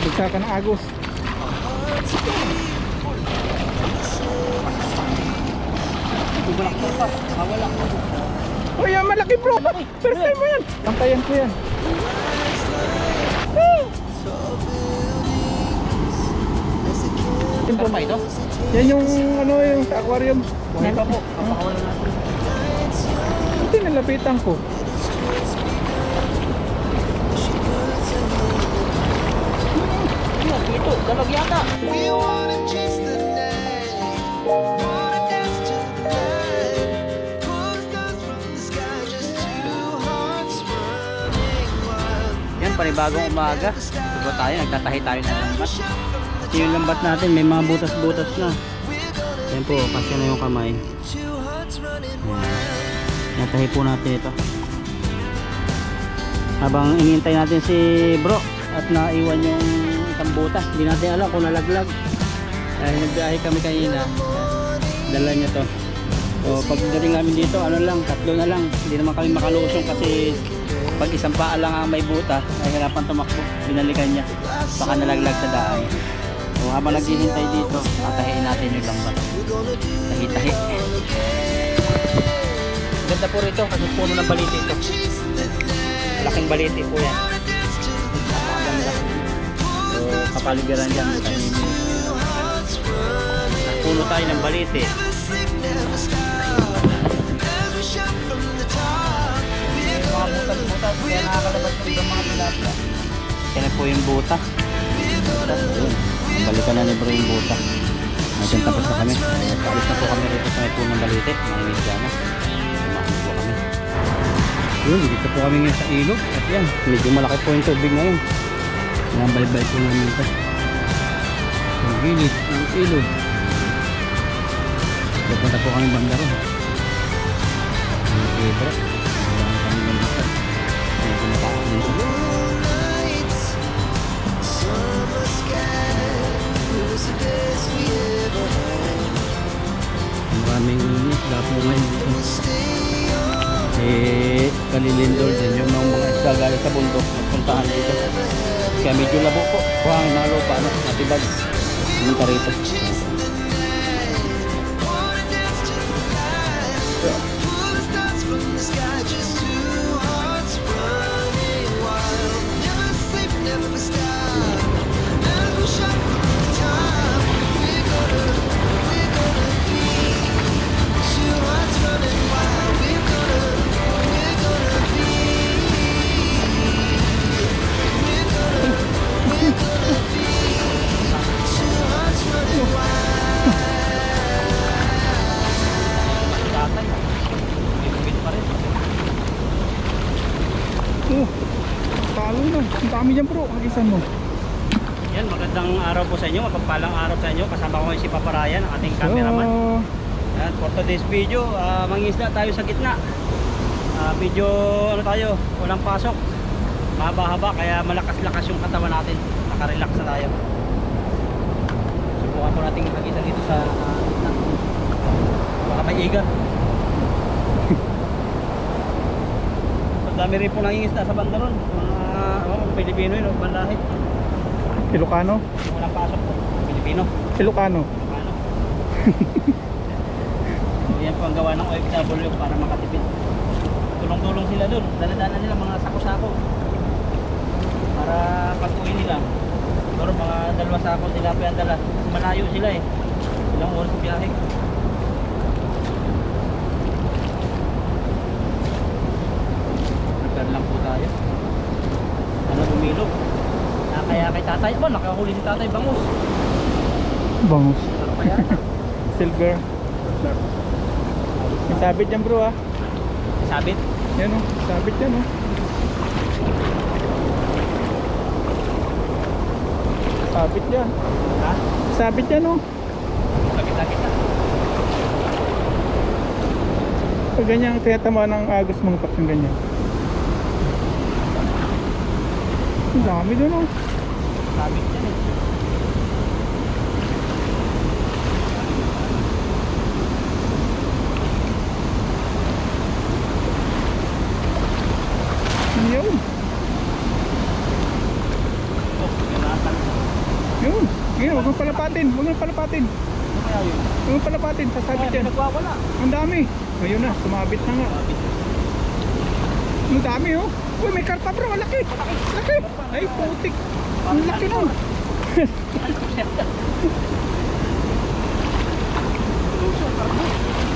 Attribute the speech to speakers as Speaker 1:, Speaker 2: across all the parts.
Speaker 1: Bagsakan ng agos.
Speaker 2: Bubulak mo pa. Mawala.
Speaker 1: Oh yan, malaki bro. First time mo yan. Pantayan ko yan.
Speaker 2: Ano pa ito?
Speaker 1: Yan yung ano yung sa aquarium.
Speaker 2: Buhay pa po. Kapakawalan natin.
Speaker 1: Ito nilapitan ko.
Speaker 2: Ito, dalag yata.
Speaker 3: We wanna chase the night, wanna dance to the light, pull stars from the sky, just two hearts running wild.
Speaker 2: Yan, panibagong umaga. Diba tayo, nagtatahi tayo ng lambat. Kasi yung lambat natin, may mga butas-butas na. Yan po, kasya na yung kamay.
Speaker 3: Two hearts running
Speaker 2: Yan. Natahi po natin ito. Habang inintay natin si bro at naiwan yung isang butas, hindi natin alam kung nalaglag. Dahil nagbiyahe kami kanina, dala niya to. So pagdating namin dito, ano lang, tatlo na lang. Hindi naman kami makalusong kasi pag isang paa lang ang may butas, ay hirapan tumakbo. Binalikan niya, baka nalaglag sa daan. So habang naghihintay dito, tatahiin natin yung lambat. Tahi-tahi. Ganda po rito kasi puno ng baliti ito. Malaking baliti po yan. Napakaganda. So kapaligiran dyan, puno tayo ng baliti. Mga butas-butas, kaya nakakalabas ko yung mga tilapia. Kaya po yung butas. Balikan na ni bro yung butas. Medyo tapos na kami. Paalis na po kami rito sa may punong baliti. Mahinig dyan na. Sumakit po kami. Yun, dito po kami ngayon sa ilog. At yan, medyo malaki po yung tubig ngayon. Yan, balik-balik po namin ito. Ang gilid ng ilog. Pupunta po kami banda ron. Ang favorite. Ang kami banda ron. Ang kumakaan nito. Maraming isda po ngayon dito. Kalilindol din yung mga isda galing sa bundok magpuntahan dito. Kaya medyo labo po. Buhangin mga lupa, natibag. Pumunta rito.
Speaker 1: Talo na. Ang dami dyan bro. Hagisan mo.
Speaker 2: Yan, magandang araw po sa inyo. Mapagpalang araw sa inyo. Kasama ko si Papa Ryan, ang ating cameraman. Yan, for today's video, mangingisda tayo sa gitna. Medyo ano tayo, walang pasok. Mahaba-haba, kaya malakas-lakas yung katawan natin. Nakarelax na tayo. Subukan po natin hagisan dito sa gitna. Baka may iga. Dami rin po nangingisda sa banda ron. Mga Pilipino yun, bandahit.
Speaker 1: Ilocano?
Speaker 2: Walang pasok po, Pilipino.
Speaker 1: Ilocano?
Speaker 2: Ilocano. So yan po ang gawa ng OFW para makatipid. Tulong-tulong sila dun. Dala-dala nila mga sako-sako. Para pag-uwi nila. Siguro mga 2 sako sila pa yung dala. Kasi malayo sila eh. Ilang oras sa biyahe. Lang po tayo. Ano, bumilog. Kaya kay tatay, ba nakahuli si tatay bangus.
Speaker 1: Bangus.
Speaker 2: Ano kaya?
Speaker 1: Silver. May sabit yan bro ah.
Speaker 2: Sabit?
Speaker 1: Yan oh, sabit yan oh. Sabit yan.
Speaker 2: Ha?
Speaker 1: Sabit yan oh.
Speaker 2: Sakit-sakit na.
Speaker 1: Pag ganyan tinatama ng agos mong paps yung ganyan. Ang dami doon oh.
Speaker 2: Sabit yan eh.
Speaker 1: Yun.
Speaker 2: Oh, pinatan.
Speaker 1: Yun. Yun, huwag mong palapatin. Huwag mong palapatin.
Speaker 2: Ano kaya yun?
Speaker 1: Huwag mong palapatin. Sasabit yan.
Speaker 2: Nagwawala.
Speaker 1: Ang dami. Ayun na, sumabit na nga. Ang dami oh. Uy, may karpa bro. Ang laki. Laki. Ay, putik. Ang laki nun.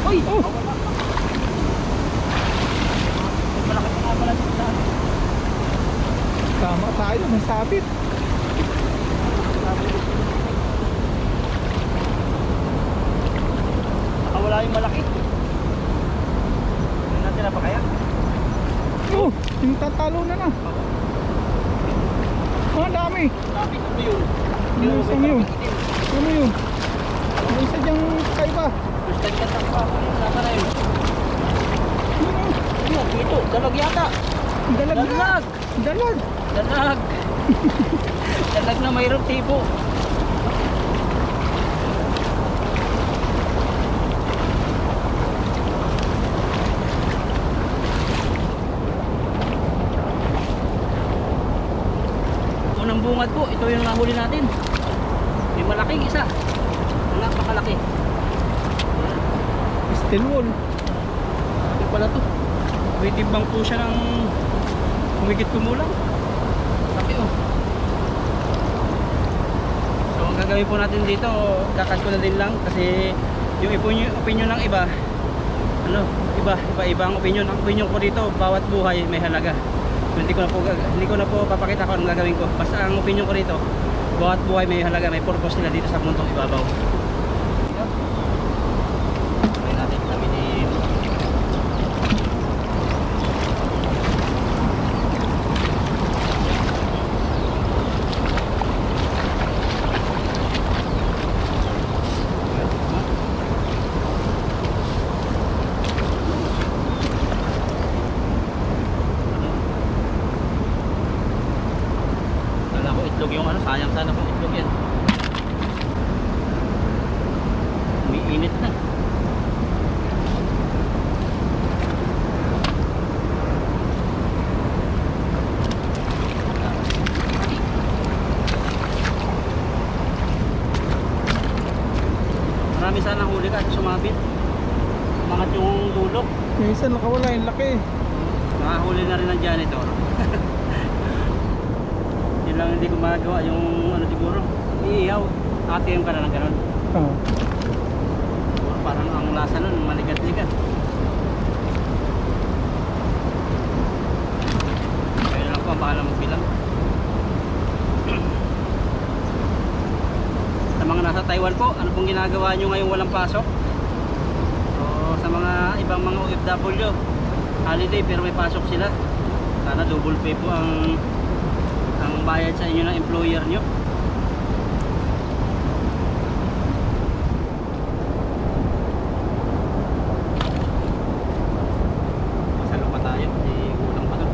Speaker 2: Uy!
Speaker 1: Oh.
Speaker 2: Malaki pa nga pala dito.
Speaker 1: Tama tayo. May sabit.
Speaker 2: Nakawala yung malaki. Hindi natin na pa kaya?
Speaker 1: Oh, yung tatalo na na. Oh, ang dami.
Speaker 2: Sabi ko yun.
Speaker 1: Ano isang yun? Ano yun? Ano isa dyang kaiba?
Speaker 2: Gusto ka sa pa ako yun. Nasa na yun.
Speaker 1: Ano yun?
Speaker 2: Ayun, dito. Dalag yata.
Speaker 1: Dalag na.
Speaker 2: Dalag.
Speaker 1: Dalag.
Speaker 2: Dalag. Dalag na mayroong tipo. Unang bungad po, ito yung nahuli natin. May malaking isa. Napakalaki. Ayan.
Speaker 1: Steel wool.
Speaker 2: Ano pala to? May timbang po siya ng humigit kumulang. Laki oh. So ang gagawin po natin dito, kakat ko na din lang kasi yung opinion ng iba, ano, ibang opinion. Ang opinion ko dito, bawat buhay may halaga. So, hindi ko na po papakita ko anong gagawin ko. Basta ang opinion ko dito, bawat buhay may halaga, may purpose nila dito sa mundong ibabaw. Try natin laminin. Kala ko itlog yung ano, sayang sana kung itlog yan. Umiinit na. Marami sana huli ka at sumabit. Umangat yung dulo.
Speaker 1: Yung isa nakawala. Yung laki.
Speaker 2: Nakahuli na rin ng janitor. Yun lang hindi ko magagawa yung ano siguro. Iihaw. ATM ka na lang ganun.
Speaker 1: Oh.
Speaker 2: Siguro parang ang lasa nun, maligat-ligat. Kaya lang po ang bahala magbilang. Sa mga nasa Taiwan po, ano pong ginagawa nyo ngayong walang pasok? So, sa mga ibang mga OFW, holiday pero may pasok sila. Sana double pay po ang bayad sa inyo ng employer nyo. Masalo pa tayo, hindi kulang pa doon.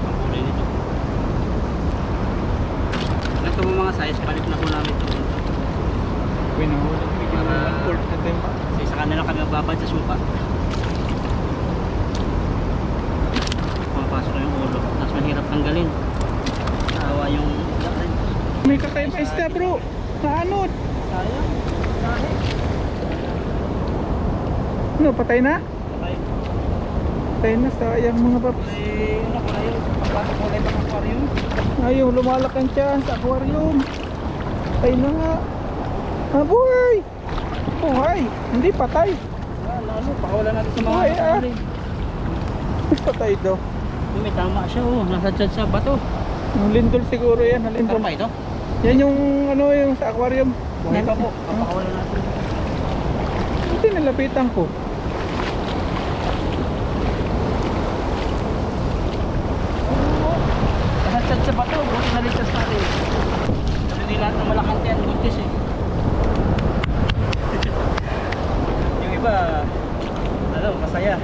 Speaker 2: Ang kulay nito. Ito po mga size, balik na po namin ito.
Speaker 1: Pinahuli.
Speaker 2: Para-
Speaker 1: Port na tayo pa.
Speaker 2: Kasi sa kanila kami magbabad sa supa. Pumapasok na yung ulo. Tapos mahirap tanggalin. Naawa yung isda rin.
Speaker 1: May kakaiba isda bro. Naanod.
Speaker 2: Sayang. Kahit.
Speaker 1: Ano, patay na?
Speaker 2: Patay.
Speaker 1: Patay na. Sayang mga paps.
Speaker 2: Kulay, ano kulay yun? Pagpasok kulay pang aquarium.
Speaker 1: Ayaw, lumalakan siya sa aquarium. Patay na nga. Ah, buhay! Buhay! Hindi patay.
Speaker 2: Lalo, pakawalan natin sa mga
Speaker 1: Buhay, ah.
Speaker 2: nakahuli.
Speaker 1: Patay daw.
Speaker 2: May tama siya oh. Nasa dyan sa bato.
Speaker 1: Yung lindol siguro yan. Lindol.
Speaker 2: Karpa ito?
Speaker 1: Yan yung ano yung sa aquarium.
Speaker 2: Buhay pa po. Papakawalan natin.
Speaker 1: Hindi nilapitan ko.
Speaker 2: Nasa dyan sa bato. Buti naligtas natin. Kasi hindi lahat ng malakante yan. Buntis eh. Yung iba, ano, masaya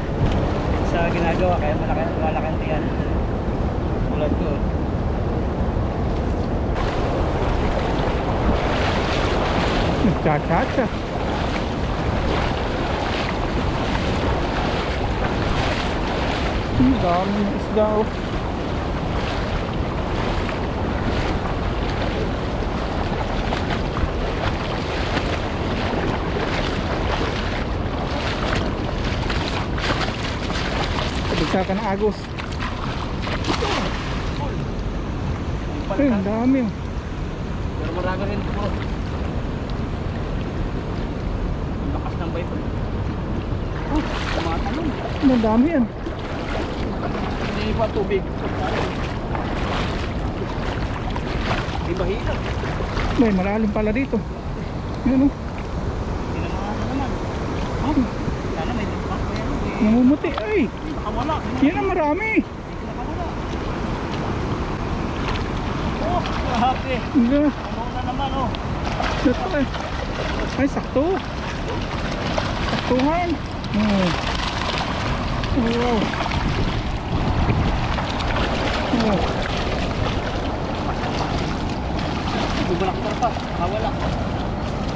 Speaker 2: sa ginagawa kaya malakante yan. Tulad ko.
Speaker 1: Nagchachacha. Ang dami ng isda oh. Pagsakan ng agos. Ay, ang dami oh.
Speaker 2: Pero marami rin ito bro. Ang lakas ng pipe. Oh, tumatalon.
Speaker 1: Ang dami yan.
Speaker 2: Hindi pa tubig. Di ba hila?
Speaker 1: May malalim pala dito. Yan oh.
Speaker 2: Tinamahan naman. Oh, sana may dipak pa yan.
Speaker 1: Namumuti. Ay,
Speaker 2: Nakawala.
Speaker 1: yan ang marami.
Speaker 2: Nakawala. Oh, grabe.
Speaker 1: Hindi.
Speaker 2: Ano na naman oh.
Speaker 1: Ito eh. Ay, sakto. Saktuhan. Oh. Wow. Oh.
Speaker 2: Bubalak pa. Nakawala.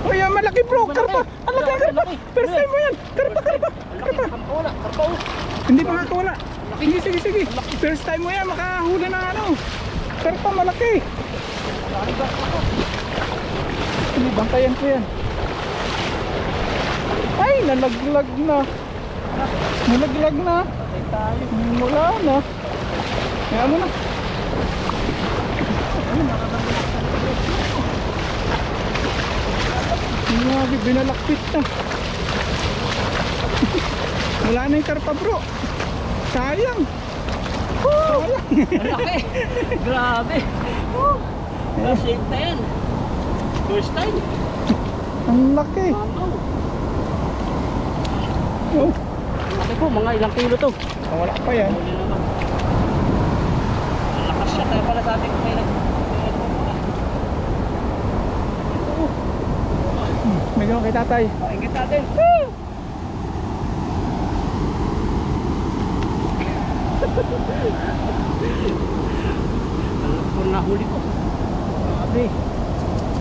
Speaker 1: Oh, yan, malaki bro. Karpa. Alaga, karpa. First time mo yan. Karpa.
Speaker 2: Karpa wala. Karpa oh.
Speaker 1: Hindi pa wala. Sige. First time mo yan. Makahuli ng ano. Karpa, malaki. Hindi, bantayan ko yan. Ay, nalaglag na. Nalaglag na.
Speaker 2: Patay tayo.
Speaker 1: Wala na. Kaya mo na. Grabe, binalakpit na. Wala na yung karpa bro. Sayang. Sayang.
Speaker 2: Ang laki. Grabe. Last 8 na yan. First time.
Speaker 1: Ang laki.
Speaker 2: Mamaw.
Speaker 1: Oh,
Speaker 2: Ang laki po. Mga ilang kilo to.
Speaker 1: wala pa yan.
Speaker 2: Huli naman. Ang lakas siya. Kaya pala sabi ko kayo
Speaker 1: May gano'n kay tatay.
Speaker 2: Ingit natin. Kung nahuli ko. Grabe.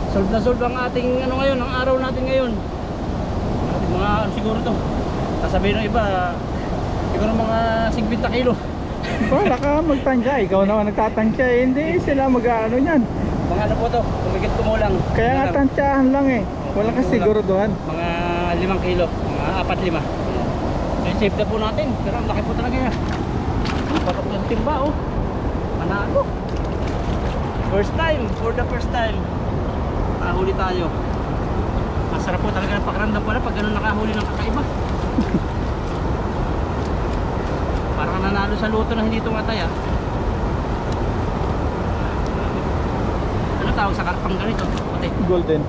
Speaker 2: Solve na solve ang ating ano ngayon, ang araw natin ngayon. Mga ano siguro to. Sasabihin ng iba, siguro mga 50 kilo.
Speaker 1: Wala ka magtansya. Ikaw naman nagtatansya. Hindi sila mag-ano yan.
Speaker 2: Mga ano po to, tumigit kumulang.
Speaker 1: Kaya nga tansyahan lang eh. Wala ka siguro doon.
Speaker 2: Mga 5 kilo, mga 4-5. May safe na po natin, pero ang laki po talaga yan. Patok ng timba oh. Manalo. First time, for the first time. Nakahuli tayo. Masarap po talaga ng pakiramdam pala pag ganun nakahuli ng kakaiba. Parang ka nanalo sa luto na hindi tumatay ah. Ano tawag sa karpang ganito? Pati.
Speaker 1: Golden.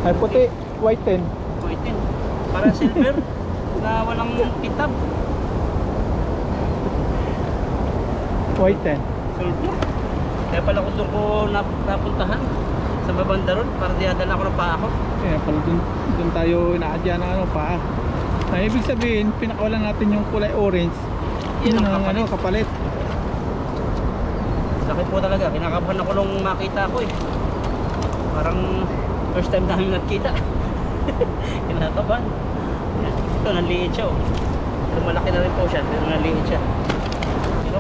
Speaker 1: Ay puti. White 10.
Speaker 2: White din. Para silver na walang kitab.
Speaker 1: White 10.
Speaker 2: Silver. Kaya pala ko doon ko napuntahan sa Babandaron para diadala ko ng paa ko.
Speaker 1: Kaya pala dun tayo inaadya ng ano pa. Ay, ibig sabihin, pinakawalan natin yung kulay orange.
Speaker 2: Yan ang
Speaker 1: Yun
Speaker 2: kapalit.
Speaker 1: ano, kapalit.
Speaker 2: Sakit po talaga. Kinakabahan ako nung makita ko eh. Parang first time namin nagkita. Kinakabahan. Ito, nanliit siya oh. Pero malaki na rin po siya. Pero nanliit siya.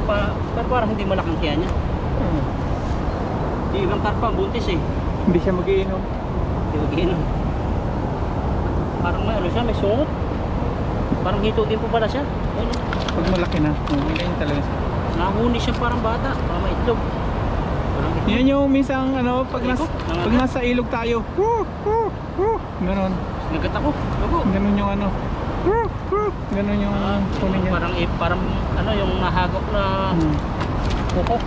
Speaker 2: Pero parang hindi malaki ang tiyan niya. Yung ibang karpa, buntis eh.
Speaker 1: Hindi siya mag-iinom.
Speaker 2: Hindi mag-inom. Parang may ano siya, may sungot. Parang hito din po pala siya. Ayun, oh.
Speaker 1: Pag malaki na, ganyan talaga siya.
Speaker 2: Nahuni siya parang bata. Parang may itlog. Parang itlog.
Speaker 1: Yan yung minsan ano, pag
Speaker 2: Nangagat?
Speaker 1: nasa ilog tayo. Ganon.
Speaker 2: Nagat ako. Ako.
Speaker 1: Ganon yung ano. Ganon yung kunin niya.
Speaker 2: Parang ano yung nahagok na kukok.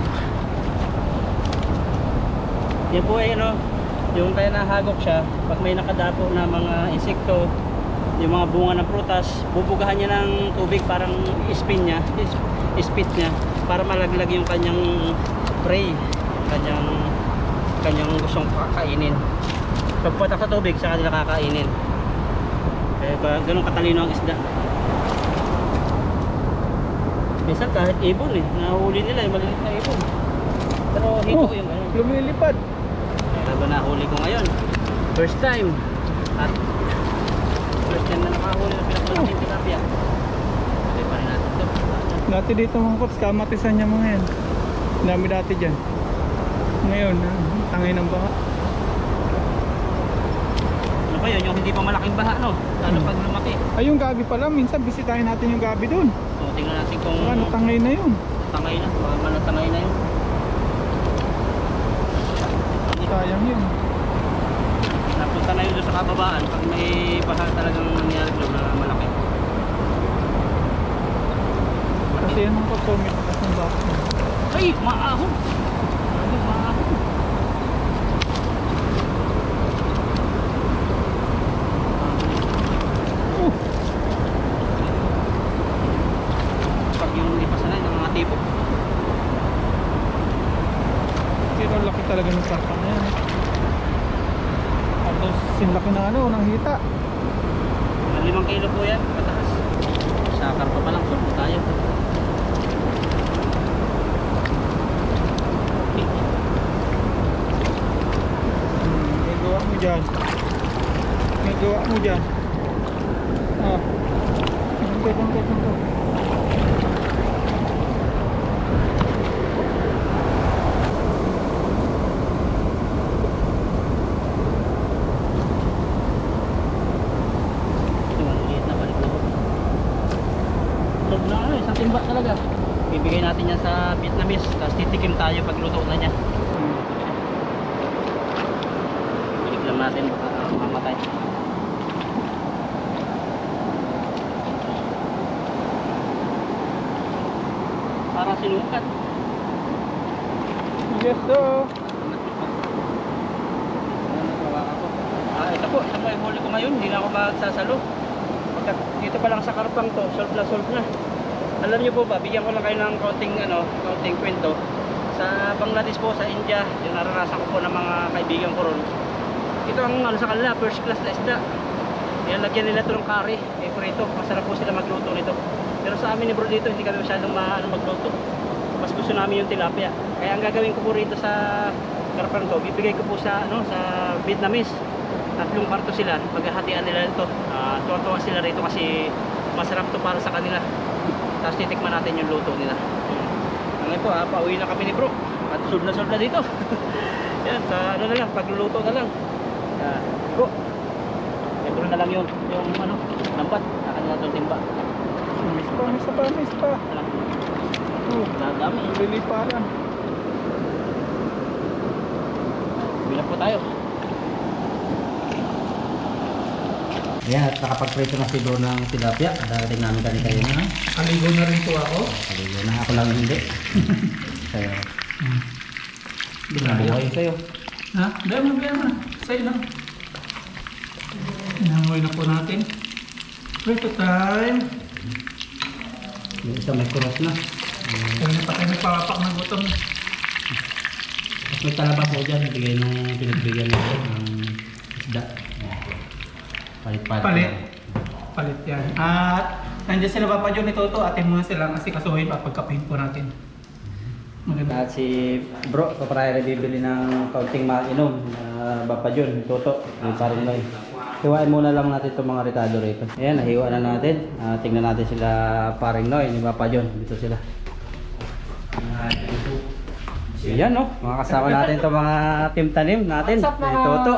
Speaker 2: Yan po ay ano, yung kaya nahagok siya, pag may nakadapo na mga insekto, yung mga bunga ng prutas, bubugahan niya ng tubig, parang spit niya para malaglag yung kanyang prey, kanyang gustong kakainin. Pagpatak sa tubig, saka nila kakainin. Kaya ganun katalino ang isda. Minsan kahit ibon eh, nahuli nila yung maliliit na ibon. Pero hito yung ano.
Speaker 1: Lumilipad.
Speaker 2: Ito nahuli ko ngayon. First time. At first time na nakahuli ng pinakamalaking tilapia. Okay pa rin natin.
Speaker 1: Dati dito mga paps, kamatisan niya mga yan. Dami dati dyan. Ngayon, tangay ng baka.
Speaker 2: Ano ba yun? Yung hindi pa malaking baha, no? Lalo pag lumaki.
Speaker 1: Ay, yung gabi pala, minsan bisitahin natin yung gabi dun.
Speaker 2: So, tingnan natin kung
Speaker 1: Baka natangay na yun.
Speaker 2: tangay na. Baka manatangay na yun.
Speaker 1: Sayang yun.
Speaker 2: Napunta na yun doon sa kababaan pag may baha talagang nangyari doon na malaki.
Speaker 1: Kasi yan ang paps, may takas ng baka.
Speaker 2: Ay! Maahon! Ano? Maahon! Pag yung ipasanay ng mga tipo.
Speaker 1: Pero laki talaga ng karpa na yan. Tapos sinlaki na ano, ng hita.
Speaker 2: 5 kilo po yan, mataas. Sa karpa pa lang, so tayo.
Speaker 1: May gawa mo dyan. May gawa mo dyan. Ah. Ito.
Speaker 2: Liit na balik na po. Sob na ano, isang timba talaga. Bibigay natin yan sa Vietnamese, tapos titikim tayo pag luto na niya. Bilig lang natin, baka mamatay. Para sinukat.
Speaker 1: Yes, sir.
Speaker 2: Ito po yung huli ko ngayon, hindi na ako magsasalo. Dito pa lang sa karpang to, solve na. Alam niyo po ba, bigyan ko lang kayo ng kaunting kwento. Sa Bangladesh po, sa India, yung naranasan ko po ng mga kaibigan ko ron. Ito ang sa kanila, first class na isda. Lagyan nila ito ng curry, prito. Masarap po sila magluto nito. Pero sa amin ni bro dito, hindi kami masyadong magluto. Mas gusto namin yung tilapia. Kaya ang gagawin ko po rito sa karpang to, bibigay ko po sa Vietnamese. 3 parto sila, paghahatian nila ito. Tuwa-tuwa sila rito kasi masarap to para sa kanila. Tapos titikman natin yung luto nila. Ngayon po, pauwi na kami ni bro. At sold na dito. Yan, sa na lang, pagluluto na lang. Bro, ito na lang yung lambat. Akan na itong timba.
Speaker 1: Miss pa.
Speaker 2: Dami.
Speaker 1: Liliparan.
Speaker 2: Bilang po tayo. Ayan, at nakapag-preso na si bro ng tilapia. Darating namin kanina.
Speaker 1: Aligo na rin po ako.
Speaker 2: Kaligo na ako lang hindi. Sa'yo. Binabuhay sa'yo.
Speaker 1: Ha? Dahil mo. Sa'yo lang. Inamoy na po natin. Preto time.
Speaker 2: Yung isa may kuros na.
Speaker 1: Kaya na pa tayo nagpapapak ng gutom.
Speaker 2: Tapos may talaba po dyan. Bigay nung pinagbigyan nito ng isda. Palit yan. At nandiyan sila Papa John ni Toto. Atin muna silang asikasuhin at pagkapihin po natin. Maganda. At si bro, paparaya bibili ng kaunting mainom. Papa John, ni Toto, yung paring loy. Hiwain muna lang natin itong mga retado rito. Ayan, nahiwa na natin. Tingnan natin sila paring loy ni Papa John. Dito sila. Yan no, mga kasama natin itong mga team tanim natin. Si Toto,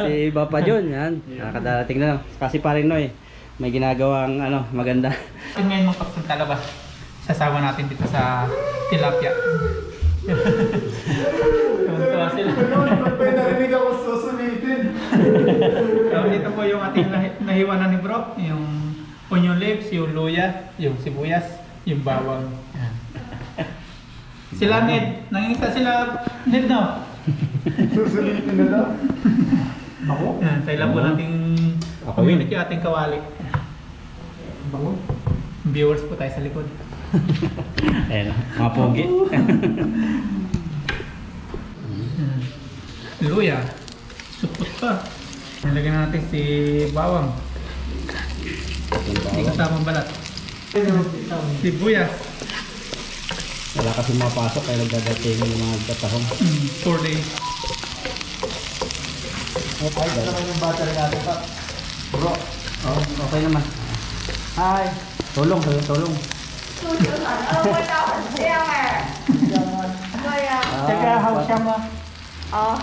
Speaker 2: si Papa John, yan. Nakadarating na lang. Kasi paring Noy, may ginagawang maganda.
Speaker 1: Ngayon mga kapsang talaba, sasama natin dito sa tilapia. Tuwa sila.
Speaker 4: May narinig ako susulitin.
Speaker 1: Dito po yung ating nahiwa na ni bro, yung onion leaves, yung luya, yung sibuyas, yung bawang. Yan. Sila Ned, nangingisa sila Ned no?
Speaker 4: Susulitin na daw. Ako?
Speaker 1: Yan, tayo lang po nating community ating kawali.
Speaker 4: Ako?
Speaker 1: Viewers po tayo sa likod.
Speaker 2: Ayan, mga pogi.
Speaker 1: Luya, supot pa. Nilagyan natin si bawang. Hindi kasamang balat. Sibuyas.
Speaker 2: Wala kasi mapasok kaya nagdadating yung mga katahong.
Speaker 1: 4 days.
Speaker 2: Okay,
Speaker 4: Ito naman yung battery natin pa.
Speaker 2: bro. Oh, okay naman. Hi. Tulong. Ah,
Speaker 1: Teka, hawak siya mo.
Speaker 5: 哦，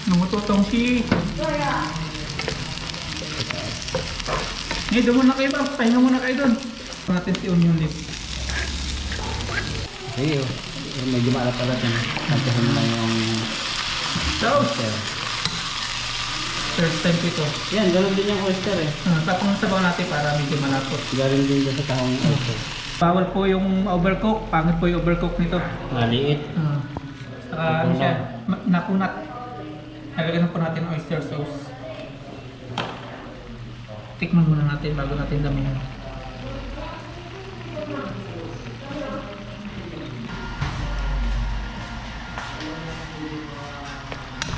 Speaker 1: Namututong si. Doon muna kayo ba? Pahinga muna kayo doon. Natin si onion leaf.
Speaker 2: Sige, oh. Medyo maalap-alap yan. Nagkasin lang yung
Speaker 1: Sauce! Third time ko ito.
Speaker 2: yan, gano'n din yung oyster eh.
Speaker 1: Tapos ang sabaw natin para medyo malapot.
Speaker 2: Galing din dyan sa tahong oyster.
Speaker 1: Bawal po yung overcook. Pangit po yung overcook nito.
Speaker 2: Maliit.
Speaker 1: Saka ano siya, nakunat. Nalagyan po natin ang oyster sauce. Tikman muna natin bago natin damihan.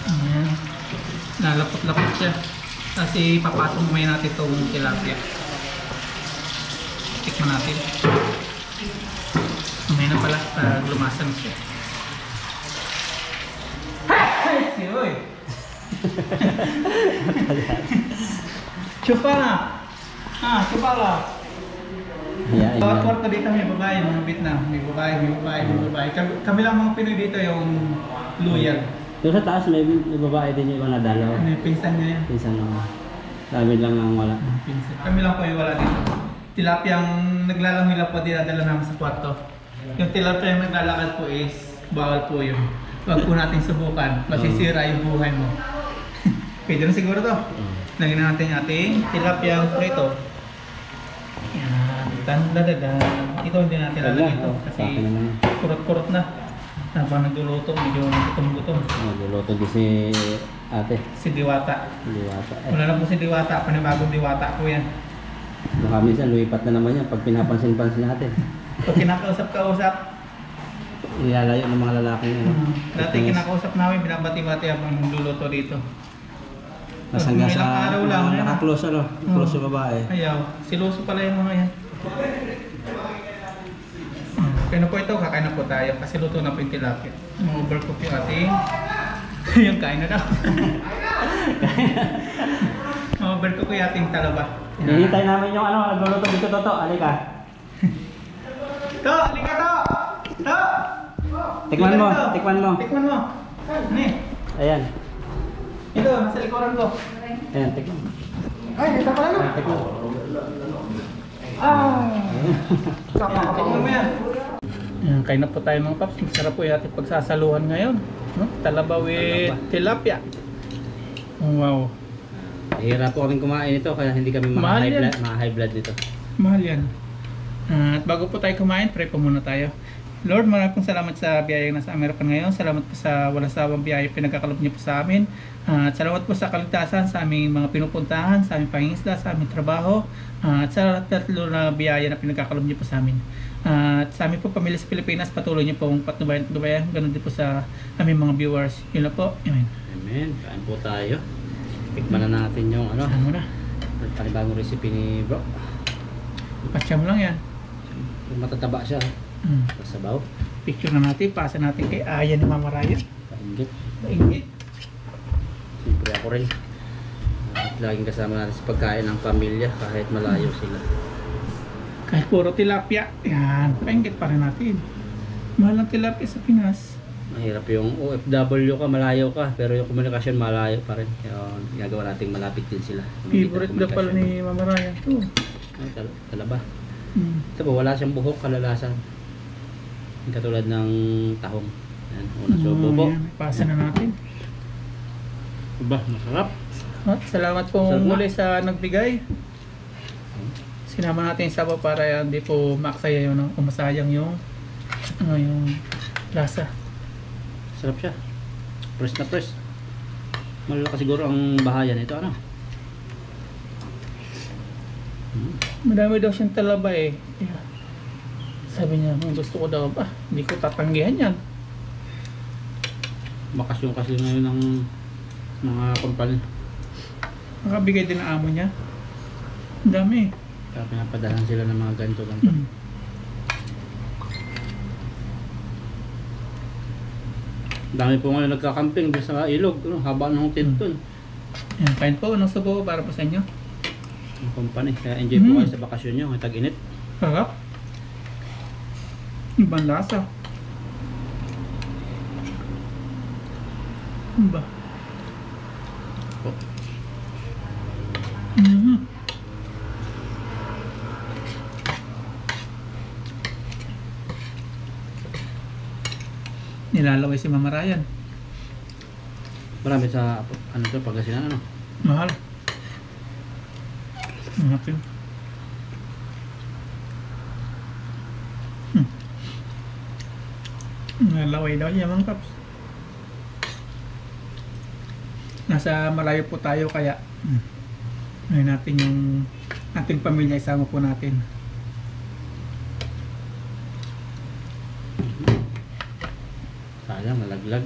Speaker 1: Ayan. Nalapot-lapot siya. Kasi papatong may natin itong tilapia. Tikman natin. May na pala para lumasan siya. Ay, oy! Chupala! Chupala!
Speaker 2: Yeah,
Speaker 1: Bawat kwarto dito may babae, mga Vietnam. May babae. Kami lang mga Pinoy dito yung loyal.
Speaker 2: Doon sa taas may babae din yung ibang nadalaw.
Speaker 1: Ano yung pinsan niya yan?
Speaker 2: Pinsan lang. Sabi lang ang wala.
Speaker 1: Pinsan. Kami lang po yung wala dito. Tilapiyang naglalangoy po dinadala namin sa kwarto. Yung tilapia yung naglalakad po is bawal po yun. Huwag po natin subukan. Masisira yung buhay mo. Pwede na siguro to. Lagyan na natin yung ating tilapiyang prito. Yan. Tandadadan. Ito hindi natin lalagyan ito. Kasi kurot-kurot na. Habang nagluluto, medyo gutom-gutom.
Speaker 2: Nagluluto din si ate.
Speaker 1: Si Diwata.
Speaker 2: Diwata.
Speaker 1: Wala na po si Diwata. Panibagong Diwata po yan.
Speaker 2: Baka minsan lumipat na naman yan pag pinapansin-pansin natin.
Speaker 1: Pag kinakausap-kausap,
Speaker 2: Ilalayo ng mga lalaki ano.
Speaker 1: dati kinakausap namin, binabati-bati habang nagluluto dito.
Speaker 2: Nasangga
Speaker 1: Ilang
Speaker 2: sa
Speaker 1: araw lang, yan.
Speaker 2: naka-close ano, close yung babae.
Speaker 1: Ayaw, siloso pala yung mga yan. Kaya na po ito, kakain na po tayo kasi luto na po yung tilapia. Ma-overcook yung ating... yung kain na daw. Ma-overcook yung ating talaba.
Speaker 2: Hihintay namin yung ano, nagluluto dito Toto. Alika.
Speaker 1: To! Halika to! To!
Speaker 2: Tikman mo,
Speaker 1: Halika to.
Speaker 2: tikman mo.
Speaker 1: Tikman mo. Ano eh?
Speaker 2: Ayan.
Speaker 1: Ito, nasa likuran ko.
Speaker 2: Ayan, tikman.
Speaker 1: Ay, dito pala no?
Speaker 2: Ayan, tikman.
Speaker 1: Yan, tikman mo yan. Yan, kain na po tayo mga paps. Masarap po yung ating pagsasaluhan ngayon. No? Talaba with tilapia. Oh, wow.
Speaker 2: Hirap po kaming kumain ito kaya hindi kami
Speaker 1: Mahal yan.
Speaker 2: mga high blood nito.
Speaker 1: Mahal yan. At bago po tayo kumain, pray po muna tayo. Lord, maraming pong salamat sa biyayang nasa Amerika ngayon. Salamat po sa walang sawang biyaya pinagkakalob niyo po sa amin. At salamat po sa kaligtasan sa aming mga pinupuntahan, sa aming pangingisda, sa aming trabaho. At sa tatlo na biyaya na pinagkakalob niyo po sa amin. At sa aming po pamilya sa Pilipinas, patuloy niyo pong patnubayan. Ganun din po sa aming mga viewers. Yun lang po. Amen.
Speaker 2: Amen. Kain po tayo. Tikman na natin yung ano,
Speaker 1: Saan mo na?
Speaker 2: panibagong recipe ni bro.
Speaker 1: Patsam lang yan.
Speaker 2: Matataba siya. Pasabaw.
Speaker 1: Picture na natin. Pasa natin kay Aya ni Mama Raya.
Speaker 2: Painggit.
Speaker 1: Paingit.
Speaker 2: Siyempre ako rin. At laging kasama natin sa pagkain ng pamilya kahit malayo sila.
Speaker 1: Kahit puro tilapia. Yan. Paingit pa rin natin. Mahal ng tilapia sa Pinas.
Speaker 2: Mahirap yung OFW ka, malayo ka, pero yung komunikasyon malayo pa rin. Kaya ginagawa nating malapit din sila.
Speaker 1: Favorite na pala ni Mama Raya ito.
Speaker 2: Ay, talaba. Ito ba, wala siyang buhok, kalalasan. Katulad ng tahong. Yan, unang subo po.
Speaker 1: Yan. Pasa na natin.
Speaker 2: Ba, masarap.
Speaker 1: At salamat po
Speaker 2: Sarap na.
Speaker 1: muli sa nagbigay. Sinama natin yung sabaw para hindi po maksaya yun, no? Umasayang yung yung lasa.
Speaker 2: Sarap siya. Press na press. Malala siguro ang bahayan ito, ano?
Speaker 1: Madami daw siyang talaba eh. Kaya, sabi niya, gusto ko daw ba? Hindi ko tatanggihan yan.
Speaker 2: Bakasyon kasi ngayon ng mga kumpanya.
Speaker 1: Makabigay din ang amo niya. Ang dami eh.
Speaker 2: Kaya pinapadahan sila ng mga ganito-ganito. Dami po ngayon nagkakamping sa ilog, no? Haba ng tinton.
Speaker 1: Yan, kain po. Anong subo para po sa inyo?
Speaker 2: Ang company. Kaya enjoy po kayo sa bakasyon nyo, ang tag-init.
Speaker 1: Sarap. Ibang lasa. Ano ba?
Speaker 2: Oh.
Speaker 1: Mhm. Nilalaway si Mama Ryan.
Speaker 2: Marami sa ano to, Pangasinan ano.
Speaker 1: Mahal. Natin. Nilalaway daw niya mga paps. Nasa malayo po tayo kaya ayun natin yung ating pamilya, isama po natin.
Speaker 2: Sayang, nalaglag.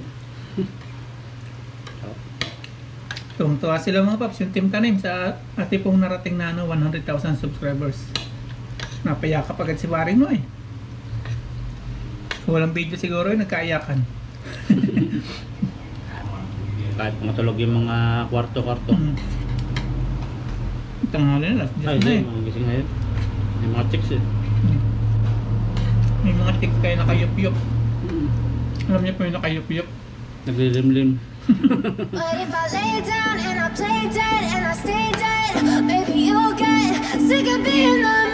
Speaker 2: Oh.
Speaker 1: Tumtuwa sila mga paps, yung Team Tanim sa ati pong narating na 100,000 subscribers. Napayakap agad si Waring mo eh. Kung walang video siguro ay nagkaayakan.
Speaker 2: Kahit matulog yung mga kwarto-kwarto.
Speaker 1: Tanghali na, last
Speaker 2: Ay,
Speaker 1: just na eh.
Speaker 2: mga gising na yun. May mga chicks eh.
Speaker 1: May mga tics kayo nakayup-yup. Alam niyo po yung nakayup-yup.
Speaker 2: Naglilimlim.
Speaker 3: But if I lay down and I play dead and I stay dead, maybe you'll get sick of being the